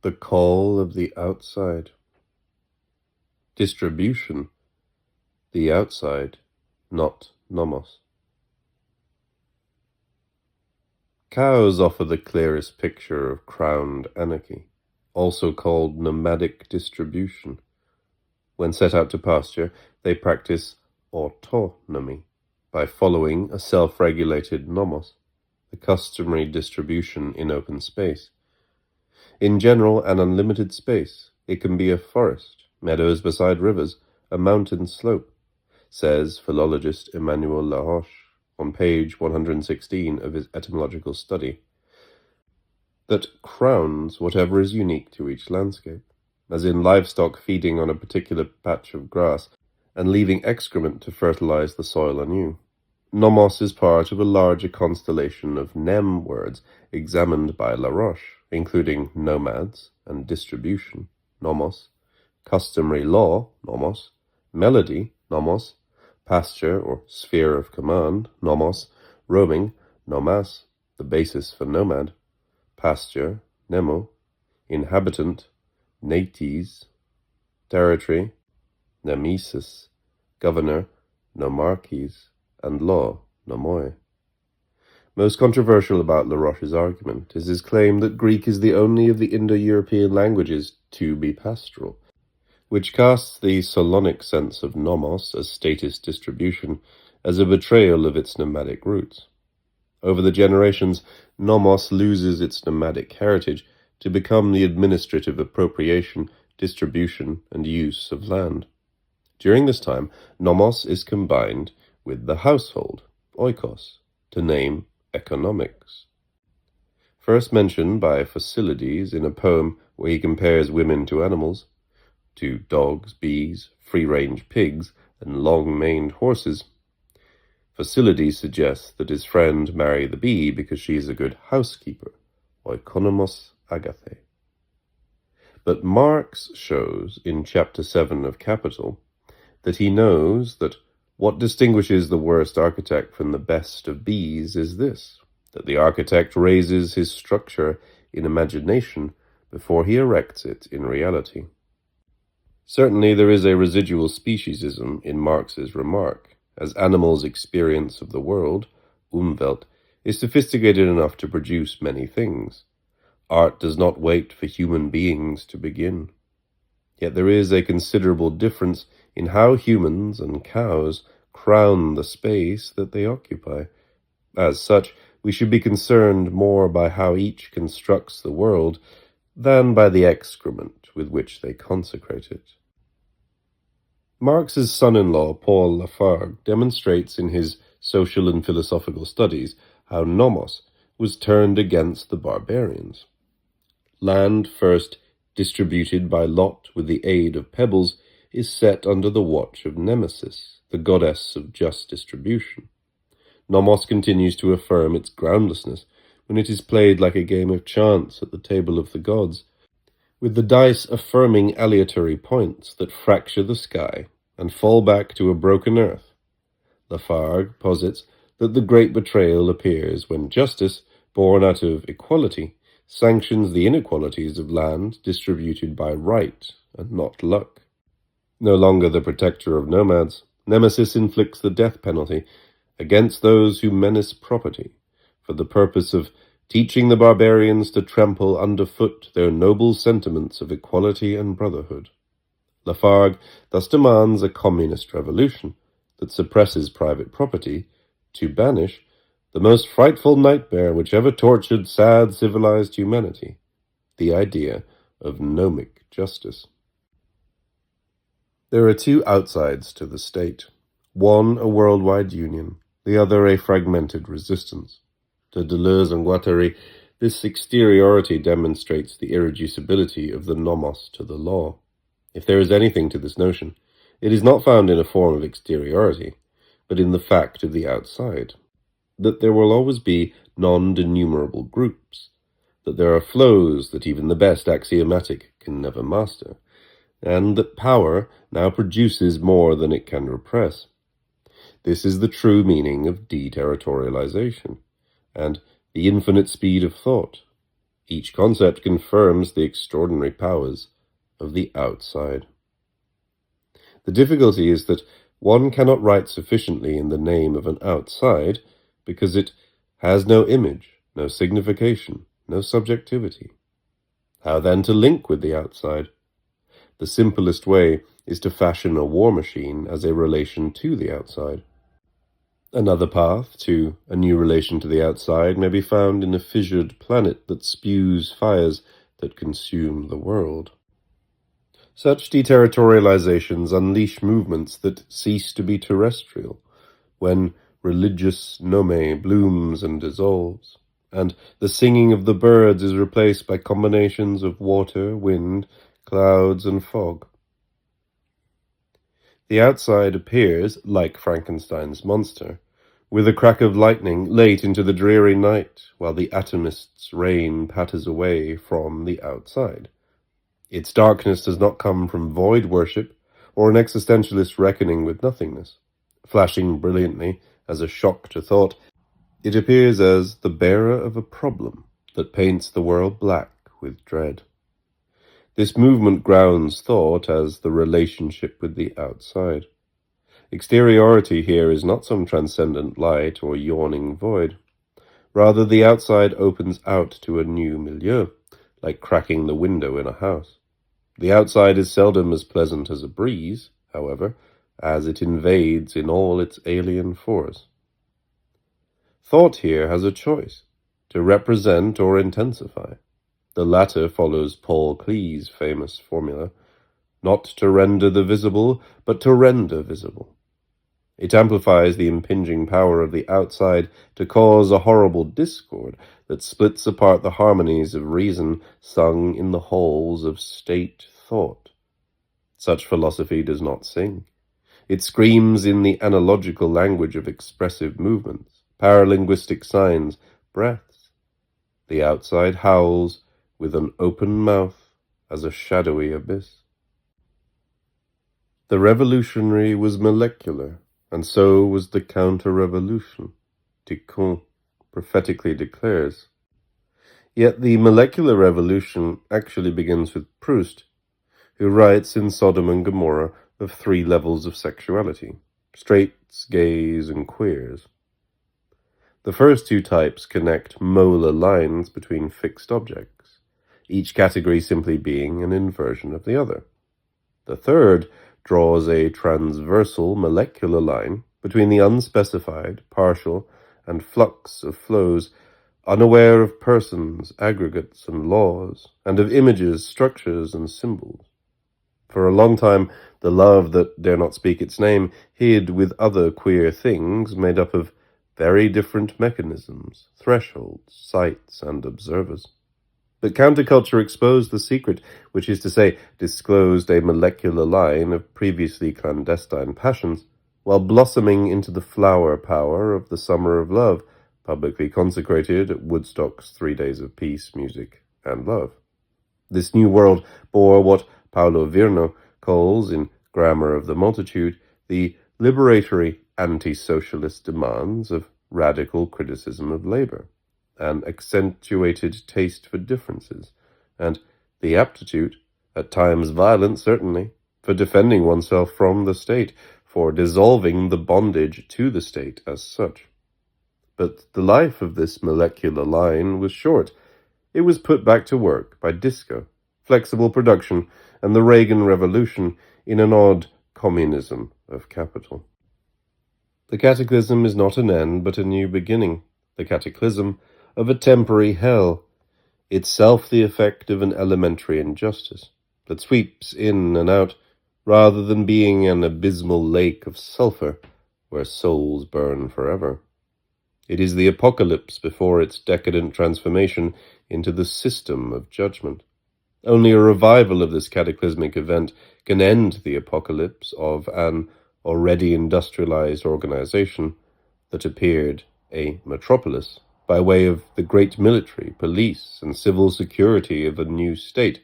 The call of the outside. Distribution. The outside, not nomos. Cows offer the clearest picture of crowned anarchy, also called nomadic distribution. When set out to pasture, they practice autonomy by following a self-regulated nomos, the customary distribution in open space. In general, an unlimited space. It can be a forest, meadows beside rivers, a mountain slope, says philologist Emmanuel Laroche on page 116 of his etymological study, that crowns whatever is unique to each landscape, as in livestock feeding on a particular patch of grass and leaving excrement to fertilize the soil anew. Nomos is part of a larger constellation of nem words examined by Laroche, including nomads and distribution, nomos, customary law, nomos, melody, nomos, pasture or sphere of command, nomos, roaming, nomas, the basis for nomad, pasture, nemo, inhabitant, nates, territory, nemesis, governor, nomarchies, and law, nomoi. Most controversial about Laroche's argument is his claim that Greek is the only of the Indo-European languages to be pastoral, which casts the Solonic sense of nomos as status distribution as a betrayal of its nomadic roots. Over the generations, nomos loses its nomadic heritage to become the administrative appropriation, distribution, and use of land. During this time, nomos is combined with the household, oikos, to name economics. First mentioned by Phocylides in a poem where he compares women to animals, to dogs, bees, free-range pigs, and long-maned horses. Phocylides suggests that his friend marry the bee because she is a good housekeeper, oikonomos agathe. But Marx shows in chapter 7 of Capital that he knows that what distinguishes the worst architect from the best of bees is this, that the architect raises his structure in imagination before he erects it in reality. Certainly there is a residual speciesism in Marx's remark, as animals' experience of the world, Umwelt, is sophisticated enough to produce many things. Art does not wait for human beings to begin. Yet there is a considerable difference in how humans and cows crown the space that they occupy. As such, we should be concerned more by how each constructs the world than by the excrement with which they consecrate it. Marx's son-in-law, Paul Lafargue, demonstrates in his social and philosophical studies how nomos was turned against the barbarians. Land first distributed by lot with the aid of pebbles is set under the watch of Nemesis, the goddess of just distribution. Nomos continues to affirm its groundlessness when it is played like a game of chance at the table of the gods, with the dice affirming aleatory points that fracture the sky and fall back to a broken earth. Lafargue posits that the great betrayal appears when justice, born out of equality, sanctions the inequalities of land distributed by right and not luck. No longer the protector of nomads, Nemesis inflicts the death penalty against those who menace property, for the purpose of teaching the barbarians to trample underfoot their noble sentiments of equality and brotherhood. Lafargue thus demands a communist revolution that suppresses private property to banish the most frightful nightmare which ever tortured sad civilized humanity, the idea of nomic justice. There are two outsides to the state, one a worldwide union, the other a fragmented resistance. To Deleuze and Guattari, this exteriority demonstrates the irreducibility of the nomos to the law. If there is anything to this notion, it is not found in a form of exteriority, but in the fact of the outside, that there will always be non-denumerable groups, that there are flows that even the best axiomatic can never master, and that power now produces more than it can repress. This is the true meaning of deterritorialization, and the infinite speed of thought. Each concept confirms the extraordinary powers of the outside. The difficulty is that one cannot write sufficiently in the name of an outside because it has no image, no signification, no subjectivity. How then to link with the outside? The simplest way is to fashion a war machine as a relation to the outside. Another path to a new relation to the outside may be found in a fissured planet that spews fires that consume the world. Such deterritorializations unleash movements that cease to be terrestrial, when religious nome blooms and dissolves, and the singing of the birds is replaced by combinations of water, wind, clouds, and fog. The outside appears, like Frankenstein's monster, with a crack of lightning late into the dreary night, while the atomist's rain patters away from the outside. Its darkness does not come from void worship or an existentialist reckoning with nothingness. Flashing brilliantly as a shock to thought, it appears as the bearer of a problem that paints the world black with dread. This movement grounds thought as the relationship with the outside. Exteriority here is not some transcendent light or yawning void. Rather, the outside opens out to a new milieu, like cracking the window in a house. The outside is seldom as pleasant as a breeze, however, as it invades in all its alien force. Thought here has a choice, to represent or intensify. The latter follows Paul Klee's famous formula, not to render the visible, but to render visible. It amplifies the impinging power of the outside to cause a horrible discord that splits apart the harmonies of reason sung in the halls of state thought. Such philosophy does not sing. It screams in the analogical language of expressive movements, paralinguistic signs, breaths. The outside howls with an open mouth as a shadowy abyss. The revolutionary was molecular, and so was the counter-revolution, Tikkun prophetically declares. Yet the molecular revolution actually begins with Proust, who writes in Sodom and Gomorrah of 3 levels of sexuality, straights, gays, and queers. The first 2 types connect molar lines between fixed objects, each category simply being an inversion of the other. The third draws a transversal molecular line between the unspecified, partial, and flux of flows, unaware of persons, aggregates, and laws, and of images, structures, and symbols. For a long time, the love that dare not speak its name hid with other queer things made up of very different mechanisms, thresholds, sites, and observers. But counterculture exposed the secret, which is to say, disclosed a molecular line of previously clandestine passions, while blossoming into the flower power of the summer of love, publicly consecrated at Woodstock's 3 days of peace, music, and love. This new world bore what Paulo Virno calls, in Grammar of the Multitude, the liberatory anti-socialist demands of radical criticism of labor, an accentuated taste for differences, and the aptitude, at times violent certainly, for defending oneself from the state, for dissolving the bondage to the state as such. But the life of this molecular line was short. It was put back to work by disco, flexible production, and the Reagan Revolution in an odd communism of capital. The cataclysm is not an end, but a new beginning, the cataclysm of a temporary hell, itself the effect of an elementary injustice that sweeps in and out, rather than being an abysmal lake of sulfur where souls burn forever. It is the apocalypse before its decadent transformation into the system of judgment. Only a revival of this cataclysmic event can end the apocalypse of an already industrialized organization that appeared a metropolis by way of the great military, police, and civil security of a new state,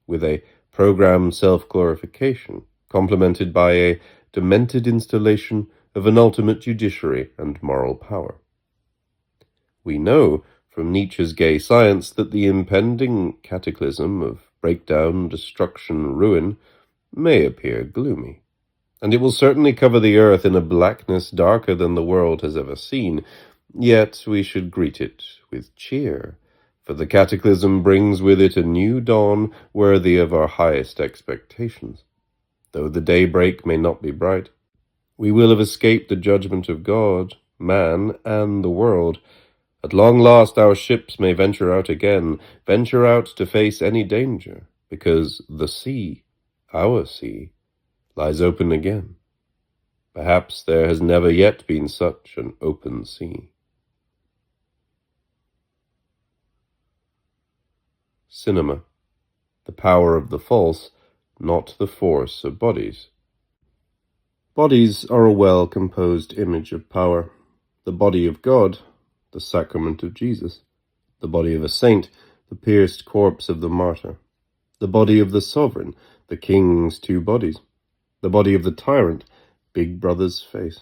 with a programmed self-glorification, complemented by a demented installation of an ultimate judiciary and moral power. We know from Nietzsche's gay science that the impending cataclysm of breakdown, destruction, ruin may appear gloomy. And it will certainly cover the earth in a blackness darker than the world has ever seen. Yet we should greet it with cheer, for the cataclysm brings with it a new dawn worthy of our highest expectations. Though the daybreak may not be bright, we will have escaped the judgment of God, man, and the world. At long last our ships may venture out again, venture out to face any danger, because the sea, our sea, lies open again. Perhaps there has never yet been such an open sea. Cinema, the power of the false, not the force of bodies. Bodies are a well-composed image of power. The body of God, the sacrament of Jesus. The body of a saint, the pierced corpse of the martyr. The body of the sovereign, the king's two bodies. The body of the tyrant, Big Brother's face.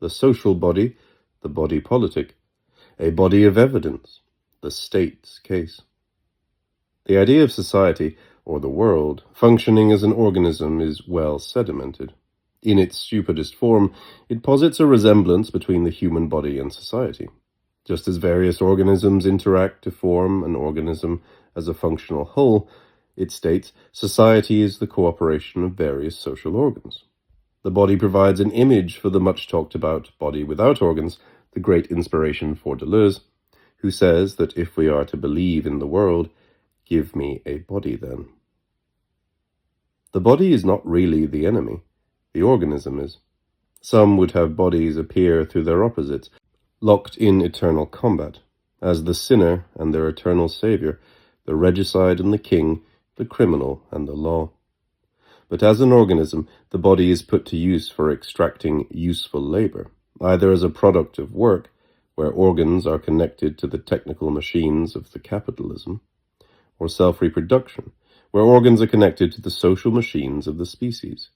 The social body, the body politic. A body of evidence, the state's case. The idea of society, or the world, functioning as an organism is well sedimented. In its stupidest form, it posits a resemblance between the human body and society. Just as various organisms interact to form an organism as a functional whole, it states society is the cooperation of various social organs. The body provides an image for the much-talked-about body without organs, the great inspiration for Deleuze, who says that if we are to believe in the world, give me a body then. The body is not really the enemy. The organism is. Some would have bodies appear through their opposites, locked in eternal combat, as the sinner and their eternal saviour, the regicide and the king, the criminal and the law. But as an organism, the body is put to use for extracting useful labour, either as a product of work, where organs are connected to the technical machines of the capitalism, or self-reproduction, where organs are connected to the social machines of the species.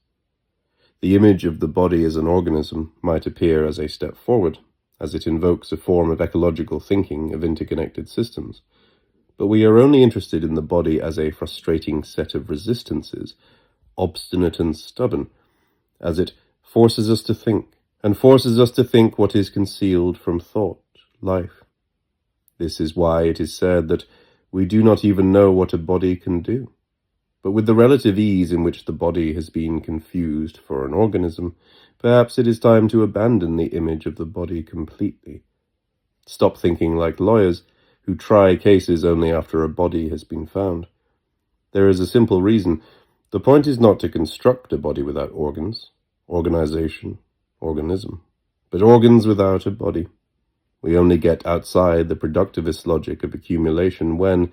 The image of the body as an organism might appear as a step forward, as it invokes a form of ecological thinking of interconnected systems. But we are only interested in the body as a frustrating set of resistances, obstinate and stubborn, as it forces us to think, and forces us to think what is concealed from thought, life. This is why it is said that we do not even know what a body can do. But with the relative ease in which the body has been confused for an organism, perhaps it is time to abandon the image of the body completely. Stop thinking like lawyers, who try cases only after a body has been found. There is a simple reason. The point is not to construct a body without organs, organization, organism, but organs without a body. We only get outside the productivist logic of accumulation when,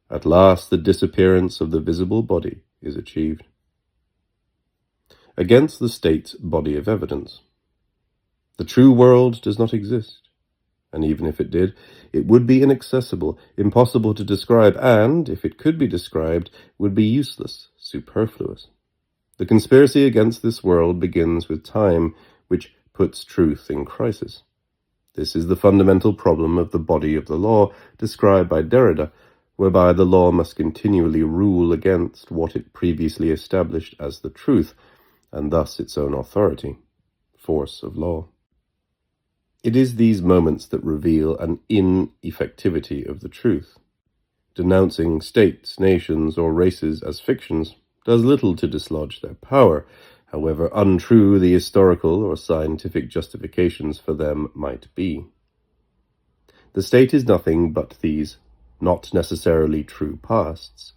at last, the disappearance of the visible body is achieved. Against the state's body of evidence. The true world does not exist, and even if it did, it would be inaccessible, impossible to describe, and, if it could be described, would be useless, superfluous. The conspiracy against this world begins with time, which puts truth in crisis. This is the fundamental problem of the body of the law, described by Derrida, whereby the law must continually rule against what it previously established as the truth, and thus its own authority, force of law. It is these moments that reveal an ineffectivity of the truth. Denouncing states, nations, or races as fictions does little to dislodge their power, however untrue the historical or scientific justifications for them might be. The state is nothing but these not necessarily true pasts,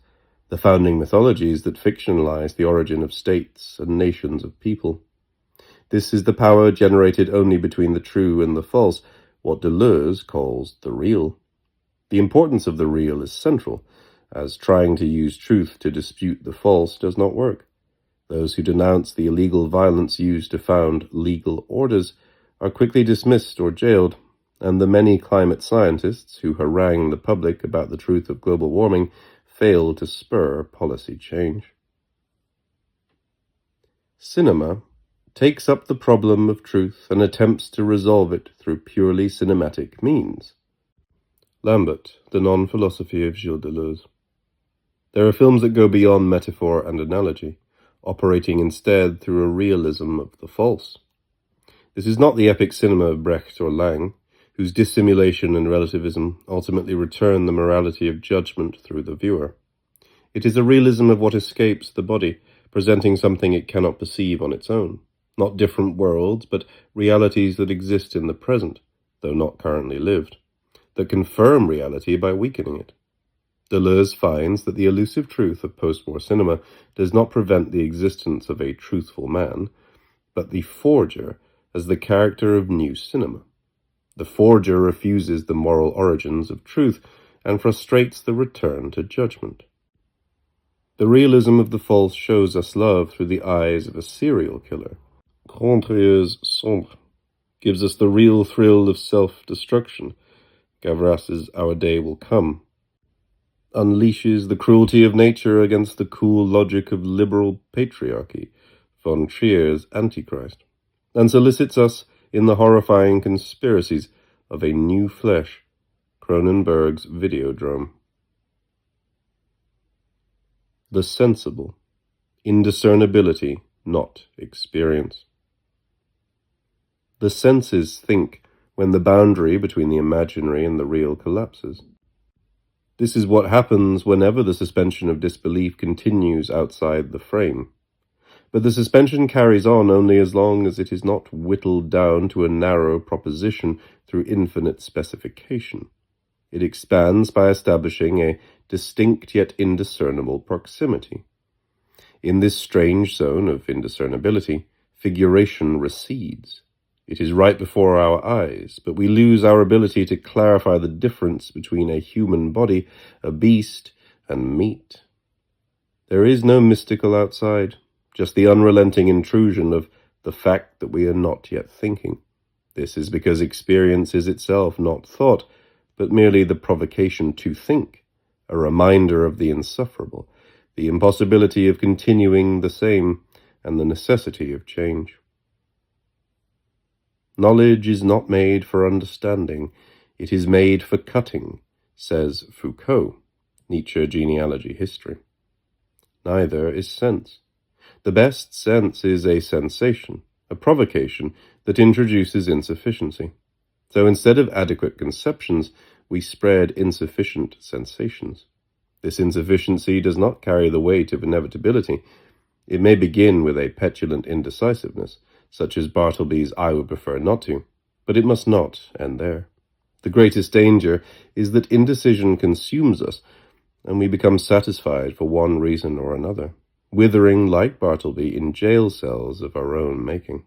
the founding mythologies that fictionalize the origin of states and nations of people. This is the power generated only between the true and the false, what Deleuze calls the real. The importance of the real is central, as trying to use truth to dispute the false does not work. Those who denounce the illegal violence used to found legal orders are quickly dismissed or jailed, and the many climate scientists who harangue the public about the truth of global warming fail to spur policy change. Cinema takes up the problem of truth and attempts to resolve it through purely cinematic means. Lambert, The Non-Philosophy of Gilles Deleuze. There are films that go beyond metaphor and analogy, operating instead through a realism of the false. This is not the epic cinema of Brecht or Lang, whose dissimulation and relativism ultimately return the morality of judgment through the viewer. It is a realism of what escapes the body, presenting something it cannot perceive on its own. Not different worlds, but realities that exist in the present, though not currently lived, that confirm reality by weakening it. Deleuze finds that the elusive truth of post-war cinema does not prevent the existence of a truthful man, but the forger as the character of new cinema. The forger refuses the moral origins of truth and frustrates the return to judgment. The realism of the false shows us love through the eyes of a serial killer. Grandrieuse Sombre gives us the real thrill of self-destruction. Gavras's Our Day Will Come unleashes the cruelty of nature against the cool logic of liberal patriarchy, von Trier's Antichrist, and solicits us in the horrifying conspiracies of A New Flesh, Cronenberg's Videodrome. The sensible, indiscernibility, not experience. The senses think when the boundary between the imaginary and the real collapses. This is what happens whenever the suspension of disbelief continues outside the frame. But the suspension carries on only as long as it is not whittled down to a narrow proposition through infinite specification. It expands by establishing a distinct yet indiscernible proximity. In this strange zone of indiscernibility, figuration recedes. It is right before our eyes, but we lose our ability to clarify the difference between a human body, a beast, and meat. There is no mystical outside, just the unrelenting intrusion of the fact that we are not yet thinking. This is because experience is itself not thought, but merely the provocation to think, a reminder of the insufferable, the impossibility of continuing the same, and the necessity of change. Knowledge is not made for understanding, it is made for cutting, says Foucault, Nietzsche Genealogy History. Neither is sense. The best sense is a sensation, a provocation that introduces insufficiency. So instead of adequate conceptions, we spread insufficient sensations. This insufficiency does not carry the weight of inevitability. It may begin with a petulant indecisiveness, such as Bartleby's I would prefer not to, but it must not end there. The greatest danger is that indecision consumes us, and we become satisfied for one reason or another, withering like Bartleby in jail cells of our own making.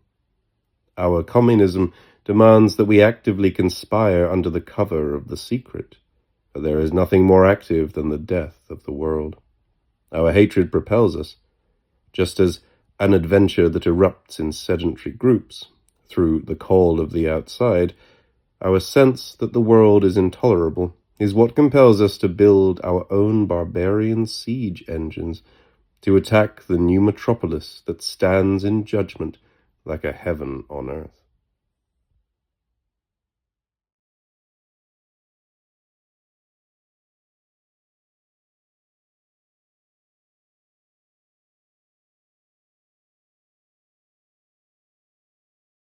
Our communism demands that we actively conspire under the cover of the secret, for there is nothing more active than the death of the world. Our hatred propels us, just as an adventure that erupts in sedentary groups, through the call of the outside. Our sense that the world is intolerable is what compels us to build our own barbarian siege engines to attack the new metropolis that stands in judgment like a heaven on earth.